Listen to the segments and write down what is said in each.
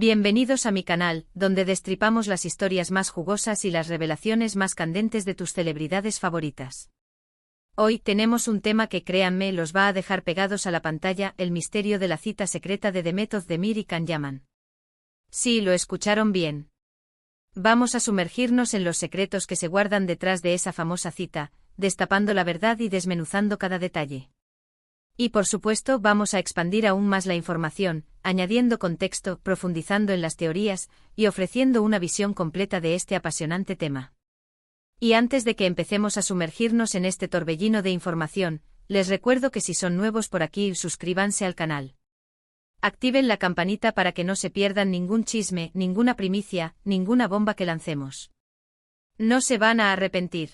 Bienvenidos a mi canal, donde destripamos las historias más jugosas y las revelaciones más candentes de tus celebridades favoritas. Hoy tenemos un tema que créanme los va a dejar pegados a la pantalla: el misterio de la cita secreta de Demet Özdemir y Can Yaman. Sí, lo escucharon bien. Vamos a sumergirnos en los secretos que se guardan detrás de esa famosa cita, destapando la verdad y desmenuzando cada detalle. Y por supuesto vamos a expandir aún más la información, añadiendo contexto, profundizando en las teorías, y ofreciendo una visión completa de este apasionante tema. Y antes de que empecemos a sumergirnos en este torbellino de información, les recuerdo que si son nuevos por aquí, suscríbanse al canal. Activen la campanita para que no se pierdan ningún chisme, ninguna primicia, ninguna bomba que lancemos. No se van a arrepentir.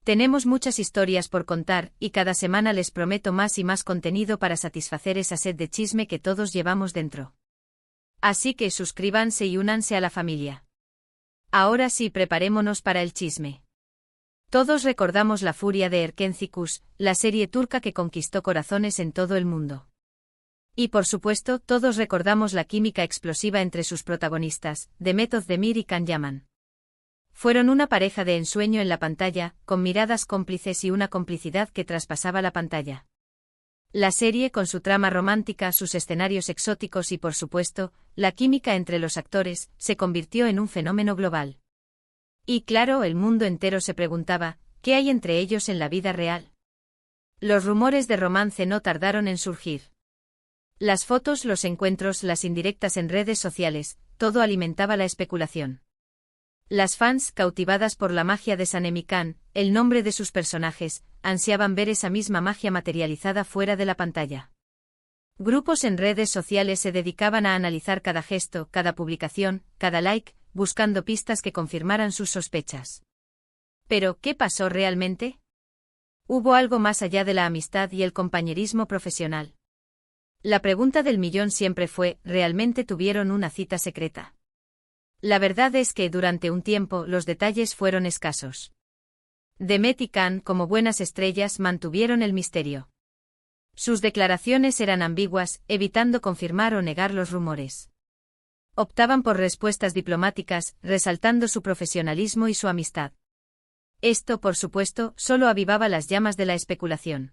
Tenemos muchas historias por contar, y cada semana les prometo más y más contenido para satisfacer esa sed de chisme que todos llevamos dentro. Así que suscríbanse y únanse a la familia. Ahora sí, preparémonos para el chisme. Todos recordamos La furia de Erkenci Kuş, la serie turca que conquistó corazones en todo el mundo. Y por supuesto, todos recordamos la química explosiva entre sus protagonistas, Demet Özdemir y Can Yaman. Fueron una pareja de ensueño en la pantalla, con miradas cómplices y una complicidad que traspasaba la pantalla. La serie, con su trama romántica, sus escenarios exóticos y por supuesto, la química entre los actores, se convirtió en un fenómeno global. Y claro, el mundo entero se preguntaba, ¿qué hay entre ellos en la vida real? Los rumores de romance no tardaron en surgir. Las fotos, los encuentros, las indirectas en redes sociales, todo alimentaba la especulación. Las fans, cautivadas por la magia de Sanem y Can, el nombre de sus personajes, ansiaban ver esa misma magia materializada fuera de la pantalla. Grupos en redes sociales se dedicaban a analizar cada gesto, cada publicación, cada like, buscando pistas que confirmaran sus sospechas. Pero, ¿qué pasó realmente? ¿Hubo algo más allá de la amistad y el compañerismo profesional? La pregunta del millón siempre fue: ¿realmente tuvieron una cita secreta? La verdad es que durante un tiempo los detalles fueron escasos. Demet y Can, como buenas estrellas, mantuvieron el misterio. Sus declaraciones eran ambiguas, evitando confirmar o negar los rumores. Optaban por respuestas diplomáticas, resaltando su profesionalismo y su amistad. Esto, por supuesto, solo avivaba las llamas de la especulación.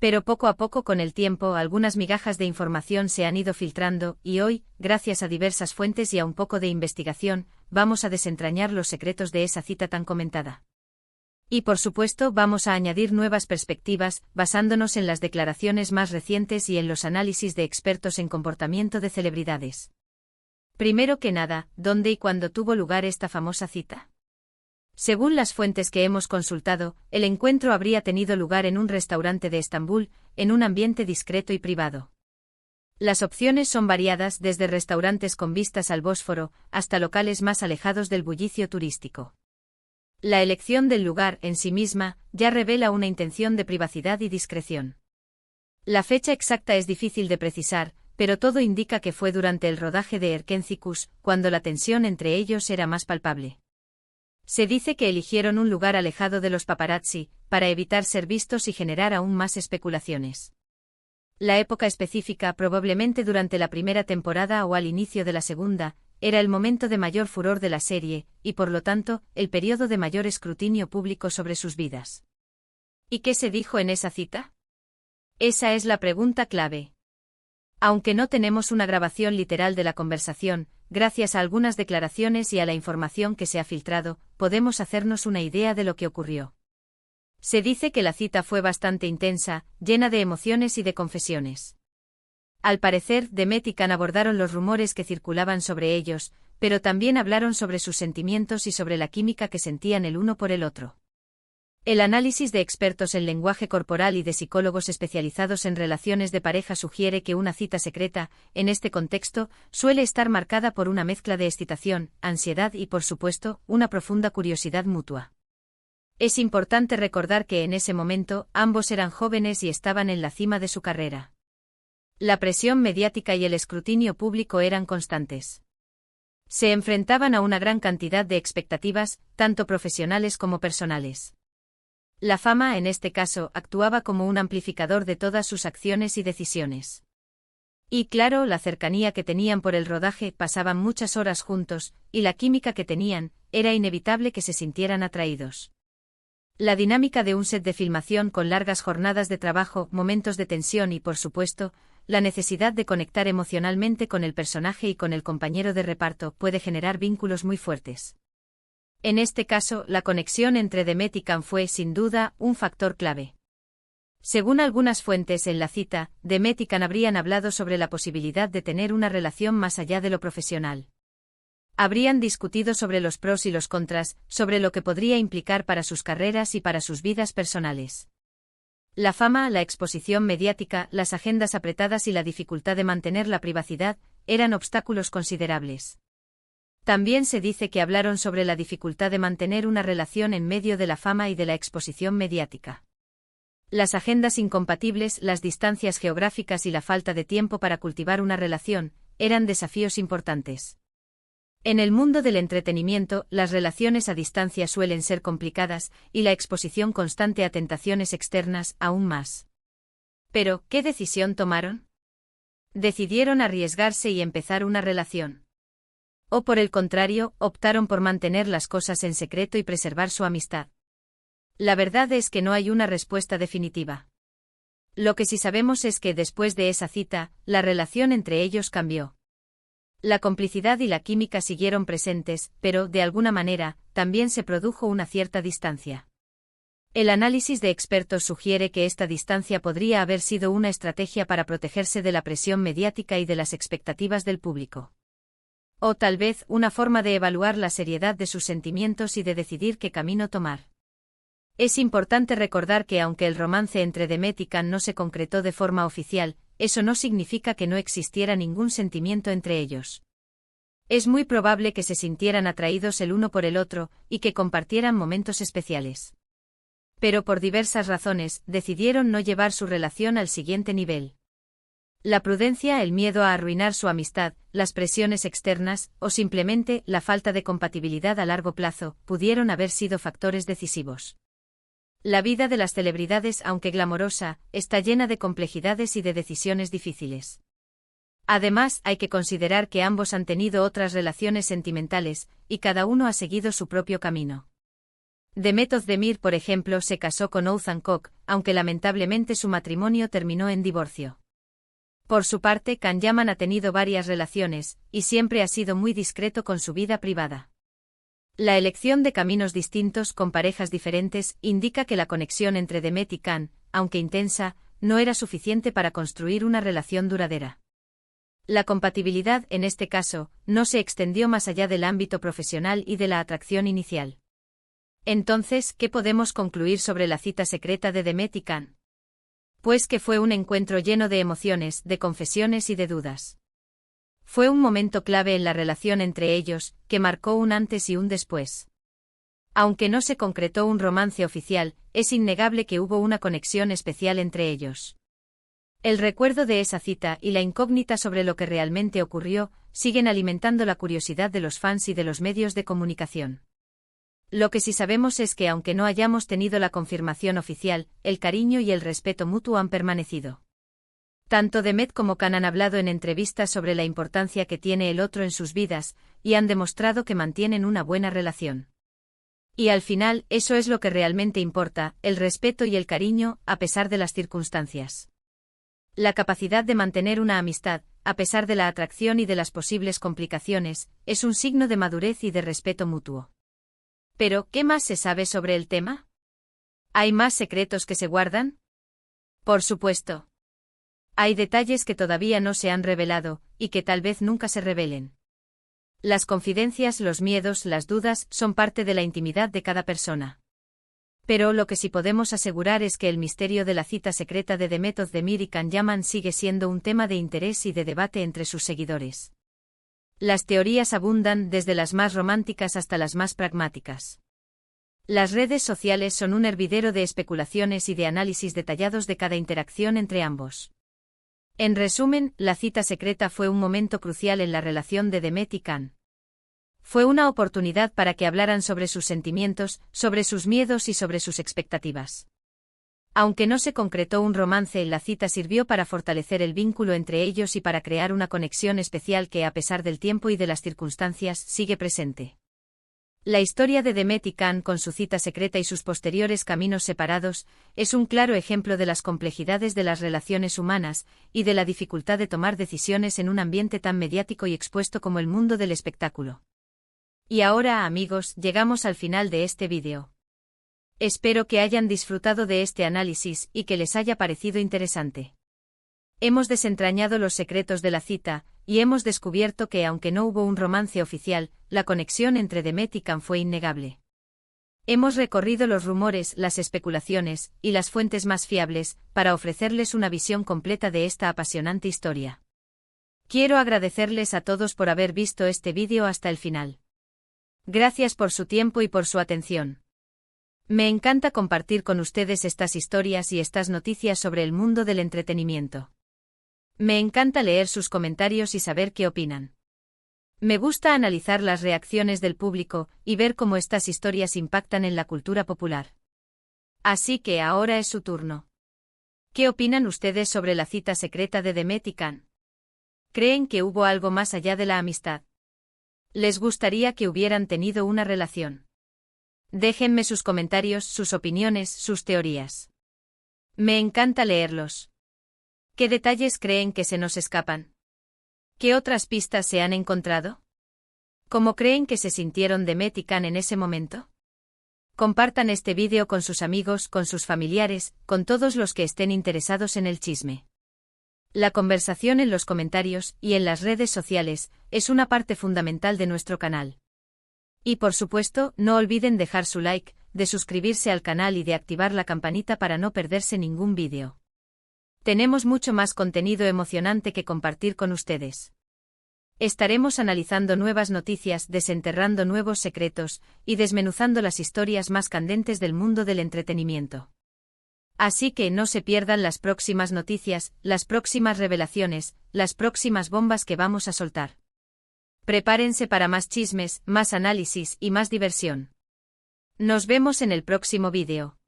Pero poco a poco, con el tiempo, algunas migajas de información se han ido filtrando, y hoy, gracias a diversas fuentes y a un poco de investigación, vamos a desentrañar los secretos de esa cita tan comentada. Y por supuesto vamos a añadir nuevas perspectivas, basándonos en las declaraciones más recientes y en los análisis de expertos en comportamiento de celebridades. Primero que nada, ¿dónde y cuándo tuvo lugar esta famosa cita? Según las fuentes que hemos consultado, el encuentro habría tenido lugar en un restaurante de Estambul, en un ambiente discreto y privado. Las opciones son variadas, desde restaurantes con vistas al Bósforo, hasta locales más alejados del bullicio turístico. La elección del lugar, en sí misma, ya revela una intención de privacidad y discreción. La fecha exacta es difícil de precisar, pero todo indica que fue durante el rodaje de Erkenci Kuş, cuando la tensión entre ellos era más palpable. Se dice que eligieron un lugar alejado de los paparazzi, para evitar ser vistos y generar aún más especulaciones. La época específica, probablemente durante la primera temporada o al inicio de la segunda, era el momento de mayor furor de la serie, y por lo tanto, el periodo de mayor escrutinio público sobre sus vidas. ¿Y qué se dijo en esa cita? Esa es la pregunta clave. Aunque no tenemos una grabación literal de la conversación, gracias a algunas declaraciones y a la información que se ha filtrado, podemos hacernos una idea de lo que ocurrió. Se dice que la cita fue bastante intensa, llena de emociones y de confesiones. Al parecer, Demet y Can abordaron los rumores que circulaban sobre ellos, pero también hablaron sobre sus sentimientos y sobre la química que sentían el uno por el otro. El análisis de expertos en lenguaje corporal y de psicólogos especializados en relaciones de pareja sugiere que una cita secreta, en este contexto, suele estar marcada por una mezcla de excitación, ansiedad y, por supuesto, una profunda curiosidad mutua. Es importante recordar que en ese momento, ambos eran jóvenes y estaban en la cima de su carrera. La presión mediática y el escrutinio público eran constantes. Se enfrentaban a una gran cantidad de expectativas, tanto profesionales como personales. La fama, en este caso, actuaba como un amplificador de todas sus acciones y decisiones. Y claro, la cercanía que tenían por el rodaje, pasaban muchas horas juntos, y la química que tenían, era inevitable que se sintieran atraídos. La dinámica de un set de filmación con largas jornadas de trabajo, momentos de tensión y, por supuesto, la necesidad de conectar emocionalmente con el personaje y con el compañero de reparto puede generar vínculos muy fuertes. En este caso, la conexión entre Demet y Can fue, sin duda, un factor clave. Según algunas fuentes en la cita, Demet y Can habrían hablado sobre la posibilidad de tener una relación más allá de lo profesional. Habrían discutido sobre los pros y los contras, sobre lo que podría implicar para sus carreras y para sus vidas personales. La fama, la exposición mediática, las agendas apretadas y la dificultad de mantener la privacidad eran obstáculos considerables. También se dice que hablaron sobre la dificultad de mantener una relación en medio de la fama y de la exposición mediática. Las agendas incompatibles, las distancias geográficas y la falta de tiempo para cultivar una relación, eran desafíos importantes. En el mundo del entretenimiento, las relaciones a distancia suelen ser complicadas, y la exposición constante a tentaciones externas, aún más. Pero, ¿qué decisión tomaron? ¿Decidieron arriesgarse y empezar una relación? ¿O por el contrario, optaron por mantener las cosas en secreto y preservar su amistad? La verdad es que no hay una respuesta definitiva. Lo que sí sabemos es que después de esa cita, la relación entre ellos cambió. La complicidad y la química siguieron presentes, pero, de alguna manera, también se produjo una cierta distancia. El análisis de expertos sugiere que esta distancia podría haber sido una estrategia para protegerse de la presión mediática y de las expectativas del público. O tal vez una forma de evaluar la seriedad de sus sentimientos y de decidir qué camino tomar. Es importante recordar que aunque el romance entre Demet y Can no se concretó de forma oficial, eso no significa que no existiera ningún sentimiento entre ellos. Es muy probable que se sintieran atraídos el uno por el otro, y que compartieran momentos especiales. Pero por diversas razones, decidieron no llevar su relación al siguiente nivel. La prudencia, el miedo a arruinar su amistad, las presiones externas, o simplemente la falta de compatibilidad a largo plazo, pudieron haber sido factores decisivos. La vida de las celebridades, aunque glamorosa, está llena de complejidades y de decisiones difíciles. Además, hay que considerar que ambos han tenido otras relaciones sentimentales, y cada uno ha seguido su propio camino. Demet Özdemir, por ejemplo, se casó con Oğuzhan Koç, aunque lamentablemente su matrimonio terminó en divorcio. Por su parte, Can Yaman ha tenido varias relaciones, y siempre ha sido muy discreto con su vida privada. La elección de caminos distintos con parejas diferentes indica que la conexión entre Demet y Can, aunque intensa, no era suficiente para construir una relación duradera. La compatibilidad, en este caso, no se extendió más allá del ámbito profesional y de la atracción inicial. Entonces, ¿qué podemos concluir sobre la cita secreta de Demet y Can? Pues que fue un encuentro lleno de emociones, de confesiones y de dudas. Fue un momento clave en la relación entre ellos, que marcó un antes y un después. Aunque no se concretó un romance oficial, es innegable que hubo una conexión especial entre ellos. El recuerdo de esa cita y la incógnita sobre lo que realmente ocurrió, siguen alimentando la curiosidad de los fans y de los medios de comunicación. Lo que sí sabemos es que aunque no hayamos tenido la confirmación oficial, el cariño y el respeto mutuo han permanecido. Tanto Demet como Can han hablado en entrevistas sobre la importancia que tiene el otro en sus vidas, y han demostrado que mantienen una buena relación. Y al final, eso es lo que realmente importa, el respeto y el cariño, a pesar de las circunstancias. La capacidad de mantener una amistad, a pesar de la atracción y de las posibles complicaciones, es un signo de madurez y de respeto mutuo. Pero, ¿qué más se sabe sobre el tema? ¿Hay más secretos que se guardan? Por supuesto. Hay detalles que todavía no se han revelado, y que tal vez nunca se revelen. Las confidencias, los miedos, las dudas, son parte de la intimidad de cada persona. Pero lo que sí podemos asegurar es que el misterio de la cita secreta de Demet Özdemir y Can Yaman sigue siendo un tema de interés y de debate entre sus seguidores. Las teorías abundan, desde las más románticas hasta las más pragmáticas. Las redes sociales son un hervidero de especulaciones y de análisis detallados de cada interacción entre ambos. En resumen, la cita secreta fue un momento crucial en la relación de Demet y Can. Fue una oportunidad para que hablaran sobre sus sentimientos, sobre sus miedos y sobre sus expectativas. Aunque no se concretó un romance, la cita sirvió para fortalecer el vínculo entre ellos y para crear una conexión especial que, a pesar del tiempo y de las circunstancias, sigue presente. La historia de Demet y Can, con su cita secreta y sus posteriores caminos separados, es un claro ejemplo de las complejidades de las relaciones humanas y de la dificultad de tomar decisiones en un ambiente tan mediático y expuesto como el mundo del espectáculo. Y ahora, amigos, llegamos al final de este vídeo. Espero que hayan disfrutado de este análisis y que les haya parecido interesante. Hemos desentrañado los secretos de la cita, y hemos descubierto que, aunque no hubo un romance oficial, la conexión entre Demet y Can fue innegable. Hemos recorrido los rumores, las especulaciones y las fuentes más fiables para ofrecerles una visión completa de esta apasionante historia. Quiero agradecerles a todos por haber visto este vídeo hasta el final. Gracias por su tiempo y por su atención. Me encanta compartir con ustedes estas historias y estas noticias sobre el mundo del entretenimiento. Me encanta leer sus comentarios y saber qué opinan. Me gusta analizar las reacciones del público y ver cómo estas historias impactan en la cultura popular. Así que ahora es su turno. ¿Qué opinan ustedes sobre la cita secreta de Demet y Can? ¿Creen que hubo algo más allá de la amistad? ¿Les gustaría que hubieran tenido una relación? Déjenme sus comentarios, sus opiniones, sus teorías. Me encanta leerlos. ¿Qué detalles creen que se nos escapan? ¿Qué otras pistas se han encontrado? ¿Cómo creen que se sintieron Demet y Can en ese momento? Compartan este vídeo con sus amigos, con sus familiares, con todos los que estén interesados en el chisme. La conversación en los comentarios y en las redes sociales es una parte fundamental de nuestro canal. Y por supuesto, no olviden dejar su like, de suscribirse al canal y de activar la campanita para no perderse ningún vídeo. Tenemos mucho más contenido emocionante que compartir con ustedes. Estaremos analizando nuevas noticias, desenterrando nuevos secretos y desmenuzando las historias más candentes del mundo del entretenimiento. Así que no se pierdan las próximas noticias, las próximas revelaciones, las próximas bombas que vamos a soltar. Prepárense para más chismes, más análisis y más diversión. Nos vemos en el próximo vídeo.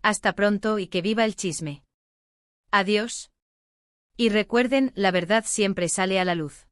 Hasta pronto y que viva el chisme. Adiós. Y recuerden, la verdad siempre sale a la luz.